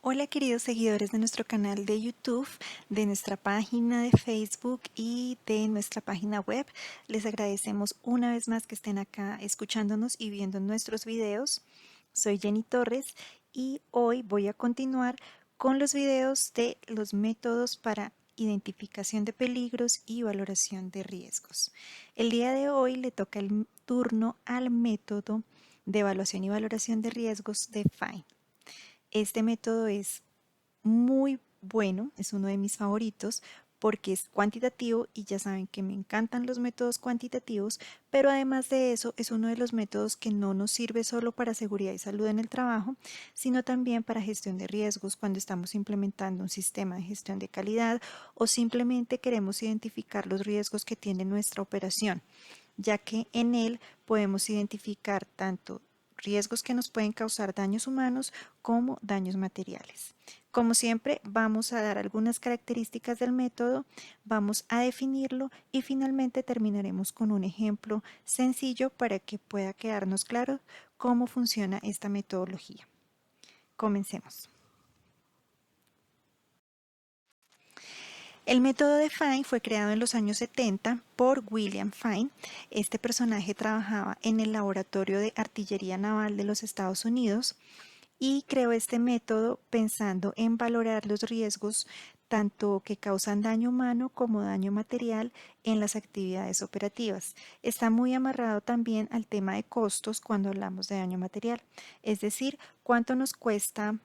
Hola queridos seguidores de nuestro canal de YouTube, de nuestra página de Facebook y de nuestra página web. Les agradecemos una vez más que estén acá escuchándonos y viendo nuestros videos. Soy Jenny Torres y hoy voy a continuar con los videos de los métodos para identificación de peligros y valoración de riesgos. El día de hoy le toca el turno al método de evaluación y valoración de riesgos de FINE. Este método es muy bueno, es uno de mis favoritos porque es cuantitativo y ya saben que me encantan los métodos cuantitativos, pero además de eso es uno de los métodos que no nos sirve solo para seguridad y salud en el trabajo, sino también para gestión de riesgos cuando estamos implementando un sistema de gestión de calidad o simplemente queremos identificar los riesgos que tiene nuestra operación, ya que en él podemos identificar tanto riesgos que nos pueden causar daños humanos como daños materiales. Como siempre, vamos a dar algunas características del método, vamos a definirlo y finalmente terminaremos con un ejemplo sencillo para que pueda quedarnos claro cómo funciona esta metodología. Comencemos. El método de Fine fue creado en los años 70 por William Fine. Este personaje trabajaba en el Laboratorio de Artillería Naval de los Estados Unidos y creó este método pensando en valorar los riesgos tanto que causan daño humano como daño material en las actividades operativas. Está muy amarrado también al tema de costos cuando hablamos de daño material, es decir, cuánto nos cuesta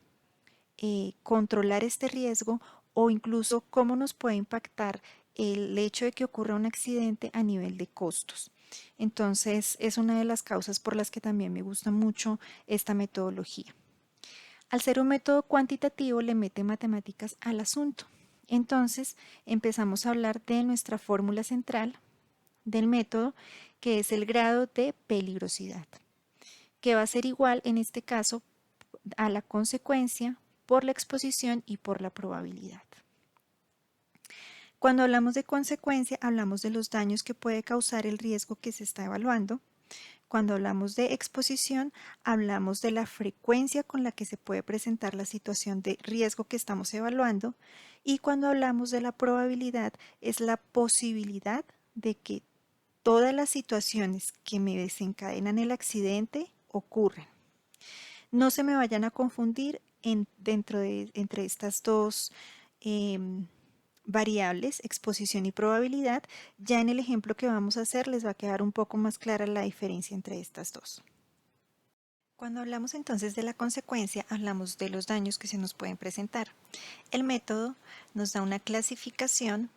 controlar este riesgo o incluso cómo nos puede impactar el hecho de que ocurra un accidente a nivel de costos. Entonces, es una de las causas por las que también me gusta mucho esta metodología. Al ser un método cuantitativo, le mete matemáticas al asunto. Entonces, empezamos a hablar de nuestra fórmula central del método, que es el grado de peligrosidad, que va a ser igual en este caso a la consecuencia por la exposición y por la probabilidad. Cuando hablamos de consecuencia, hablamos de los daños que puede causar el riesgo que se está evaluando. Cuando hablamos de exposición, hablamos de la frecuencia con la que se puede presentar la situación de riesgo que estamos evaluando. Y cuando hablamos de la probabilidad, es la posibilidad de que todas las situaciones que me desencadenan el accidente ocurran. No se me vayan a confundir entre estas dos variables, exposición y probabilidad. Ya en el ejemplo que vamos a hacer les va a quedar un poco más clara la diferencia entre estas dos. Cuando hablamos entonces de la consecuencia, hablamos de los daños que se nos pueden presentar. El método nos da una clasificación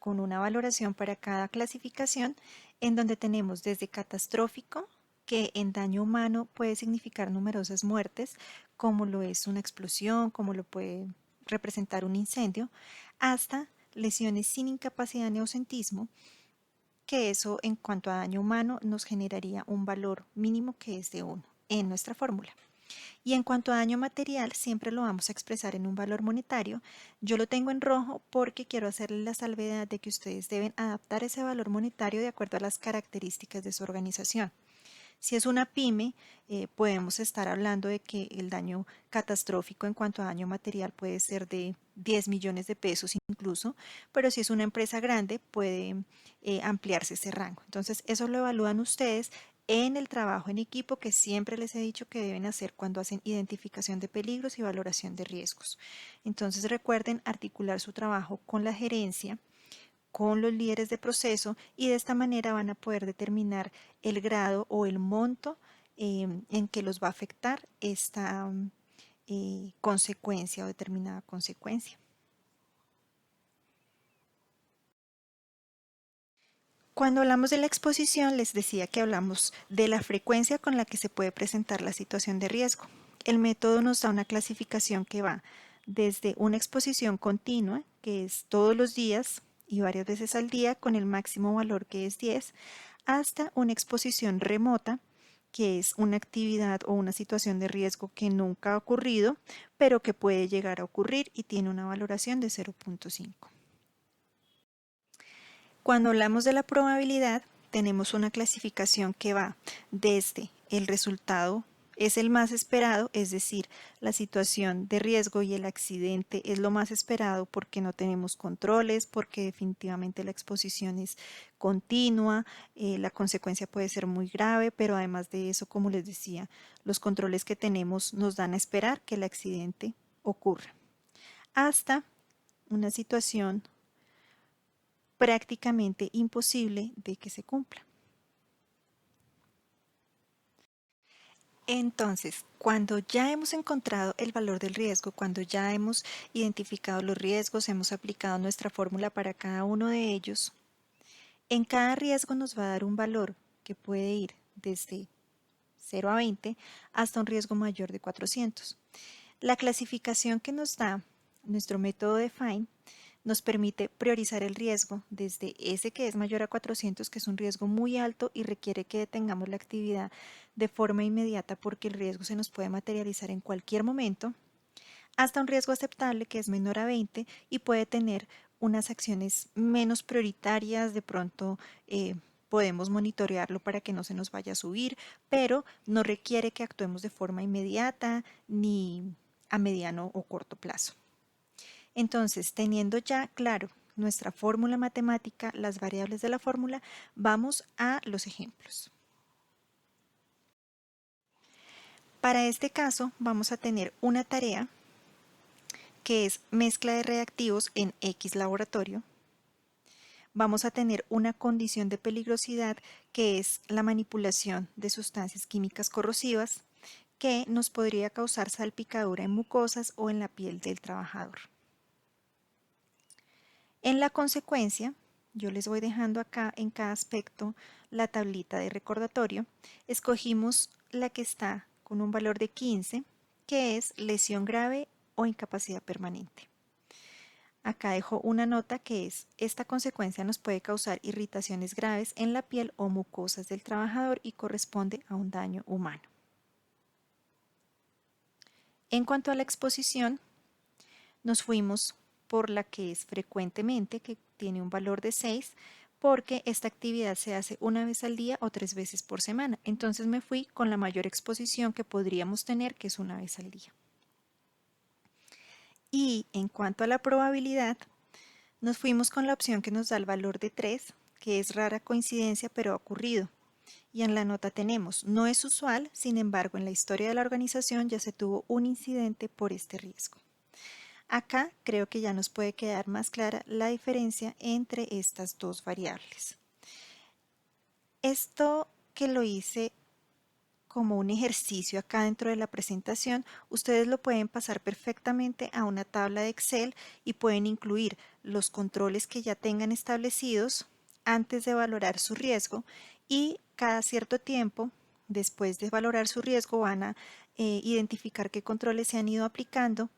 con una valoración para cada clasificación, en donde tenemos desde catastrófico, que en daño humano puede significar numerosas muertes, como lo es una explosión, como lo puede representar un incendio, hasta lesiones sin incapacidad ni ausentismo, que eso en cuanto a daño humano nos generaría un valor mínimo que es de 1 en nuestra fórmula. Y en cuanto a daño material, siempre lo vamos a expresar en un valor monetario. Yo lo tengo en rojo porque quiero hacerle la salvedad de que ustedes deben adaptar ese valor monetario de acuerdo a las características de su organización. Si es una pyme, podemos estar hablando de que el daño catastrófico en cuanto a daño material puede ser de 10 millones de pesos incluso, pero si es una empresa grande puede ampliarse ese rango. Entonces, eso lo evalúan ustedes en el trabajo en equipo que siempre les he dicho que deben hacer cuando hacen identificación de peligros y valoración de riesgos. Entonces, recuerden articular su trabajo con la gerencia, con los líderes de proceso, y de esta manera van a poder determinar el grado o el monto en que los va a afectar esta consecuencia o determinada consecuencia. Cuando hablamos de la exposición, les decía que hablamos de la frecuencia con la que se puede presentar la situación de riesgo. El método nos da una clasificación que va desde una exposición continua, que es todos los días y varias veces al día con el máximo valor que es 10, hasta una exposición remota, que es una actividad o una situación de riesgo que nunca ha ocurrido, pero que puede llegar a ocurrir y tiene una valoración de 0.5. Cuando hablamos de la probabilidad, tenemos una clasificación que va desde el resultado es el más esperado, es decir, la situación de riesgo y el accidente es lo más esperado porque no tenemos controles, porque definitivamente la exposición es continua, la consecuencia puede ser muy grave, pero además de eso, como les decía, los controles que tenemos nos dan a esperar que el accidente ocurra. Hasta una situación prácticamente imposible de que se cumpla. Entonces, cuando ya hemos encontrado el valor del riesgo, cuando ya hemos identificado los riesgos, hemos aplicado nuestra fórmula para cada uno de ellos, en cada riesgo nos va a dar un valor que puede ir desde 0 a 20 hasta un riesgo mayor de 400. La clasificación que nos da nuestro método de FINE nos permite priorizar el riesgo desde ese que es mayor a 400, que es un riesgo muy alto y requiere que detengamos la actividad de forma inmediata porque el riesgo se nos puede materializar en cualquier momento, hasta un riesgo aceptable que es menor a 20 y puede tener unas acciones menos prioritarias, de pronto podemos monitorearlo para que no se nos vaya a subir, pero no requiere que actuemos de forma inmediata ni a mediano o corto plazo. Entonces, teniendo ya claro nuestra fórmula matemática, las variables de la fórmula, vamos a los ejemplos. Para este caso vamos a tener una tarea que es mezcla de reactivos en X laboratorio. Vamos a tener una condición de peligrosidad que es la manipulación de sustancias químicas corrosivas que nos podría causar salpicadura en mucosas o en la piel del trabajador. En la consecuencia, yo les voy dejando acá en cada aspecto la tablita de recordatorio. Escogimos la que está con un valor de 15, que es lesión grave o incapacidad permanente. Acá dejo una nota que es, esta consecuencia nos puede causar irritaciones graves en la piel o mucosas del trabajador y corresponde a un daño humano. En cuanto a la exposición, nos fuimos por la que es frecuentemente, que tiene un valor de 6, porque esta actividad se hace una vez al día o 3 veces por semana. Entonces me fui con la mayor exposición que podríamos tener, que es una vez al día. Y en cuanto a la probabilidad, nos fuimos con la opción que nos da el valor de 3, que es rara coincidencia, pero ha ocurrido. Y en la nota tenemos, no es usual, sin embargo, en la historia de la organización ya se tuvo un incidente por este riesgo. Acá creo que ya nos puede quedar más clara la diferencia entre estas dos variables. Esto que lo hice como un ejercicio acá dentro de la presentación, ustedes lo pueden pasar perfectamente a una tabla de Excel y pueden incluir los controles que ya tengan establecidos antes de valorar su riesgo y cada cierto tiempo, después de valorar su riesgo, van a identificar qué controles se han ido aplicando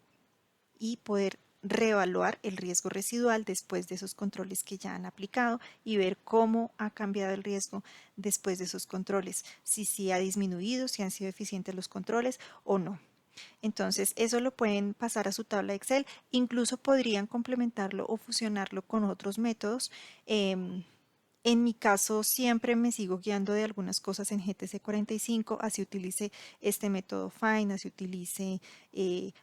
y poder reevaluar el riesgo residual después de esos controles que ya han aplicado y ver cómo ha cambiado el riesgo después de esos controles, si sí ha disminuido, si han sido eficientes los controles o no. Entonces, eso lo pueden pasar a su tabla de Excel, incluso podrían complementarlo o fusionarlo con otros métodos. En mi caso, siempre me sigo guiando de algunas cosas en GTC 45, así utilice este método FINE, así utilice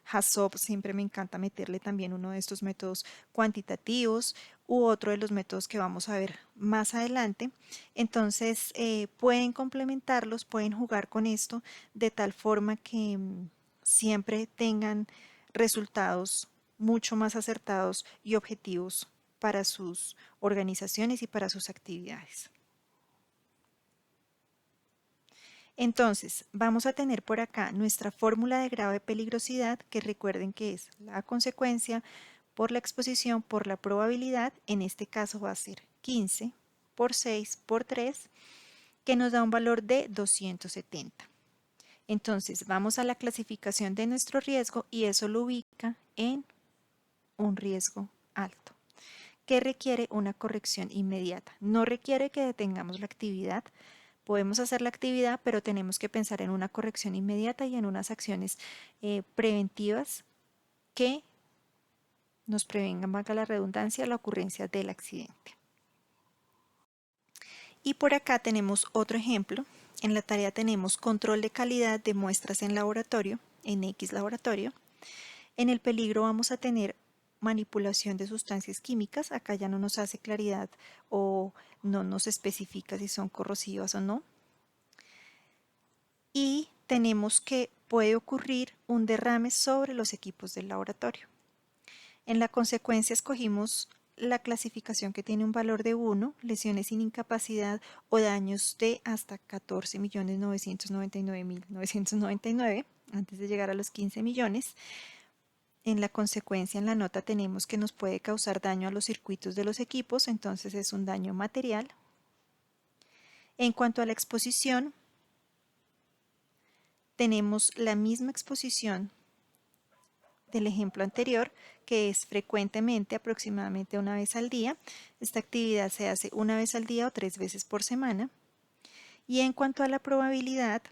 HACCP, siempre me encanta meterle también uno de estos métodos cuantitativos u otro de los métodos que vamos a ver más adelante. Entonces, pueden complementarlos, pueden jugar con esto de tal forma que siempre tengan resultados mucho más acertados y objetivos para sus organizaciones y para sus actividades. Entonces, vamos a tener por acá nuestra fórmula de grado de peligrosidad, que recuerden que es la consecuencia por la exposición por la probabilidad, en este caso va a ser 15 por 6 por 3, que nos da un valor de 270. Entonces, vamos a la clasificación de nuestro riesgo y eso lo ubica en un riesgo alto, que requiere una corrección inmediata. No requiere que detengamos la actividad. Podemos hacer la actividad, pero tenemos que pensar en una corrección inmediata y en unas acciones preventivas que nos prevengan, valga la redundancia, la ocurrencia del accidente. Y por acá tenemos otro ejemplo En la tarea tenemos control de calidad de muestras en laboratorio, en X laboratorio. En el peligro vamos a tener manipulación de sustancias químicas. Acá ya no nos hace claridad o no nos especifica si son corrosivas o no. Y tenemos que puede ocurrir un derrame sobre los equipos del laboratorio. En la consecuencia escogimos la clasificación que tiene un valor de 1, lesiones sin incapacidad o daños de hasta 14.999.999 antes de llegar a los 15 millones. En la consecuencia, en la nota tenemos que nos puede causar daño a los circuitos de los equipos, entonces es un daño material. En cuanto a la exposición, tenemos la misma exposición del ejemplo anterior, que es frecuentemente, aproximadamente una vez al día. Esta actividad se hace una vez al día o 3 veces por semana. Y en cuanto a la probabilidad,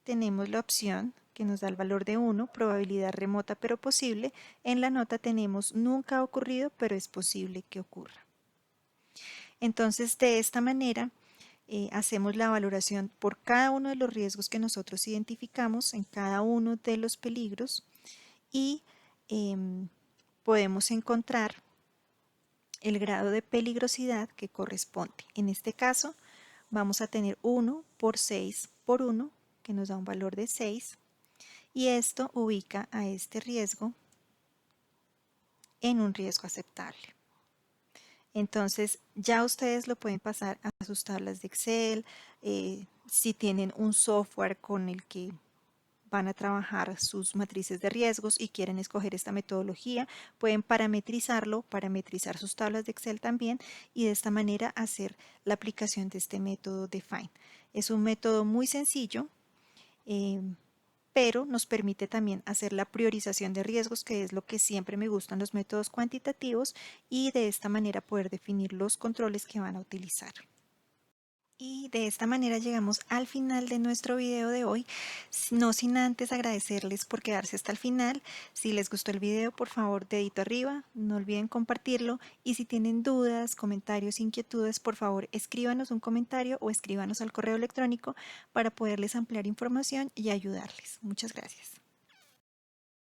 tenemos la opción que nos da el valor de 1, probabilidad remota pero posible. En la nota tenemos nunca ha ocurrido, pero es posible que ocurra. Entonces, de esta manera, hacemos la valoración por cada uno de los riesgos que nosotros identificamos en cada uno de los peligros y podemos encontrar el grado de peligrosidad que corresponde. En este caso vamos a tener 1 por 6 por 1, que nos da un valor de 6, y esto ubica a este riesgo en un riesgo aceptable. Entonces ya ustedes lo pueden pasar a sus tablas de Excel, si tienen un software con el que van a trabajar sus matrices de riesgos y quieren escoger esta metodología, pueden parametrizarlo, parametrizar sus tablas de Excel también y de esta manera hacer la aplicación de este método Define. Es un método muy sencillo, pero nos permite también hacer la priorización de riesgos, que es lo que siempre me gustan los métodos cuantitativos, y de esta manera poder definir los controles que van a utilizar. Y de esta manera llegamos al final de nuestro video de hoy, no sin antes agradecerles por quedarse hasta el final. Si les gustó el video, por favor, dedito arriba, no olviden compartirlo, y si tienen dudas, comentarios, inquietudes, por favor escríbanos un comentario o escríbanos al correo electrónico para poderles ampliar información y ayudarles. Muchas gracias.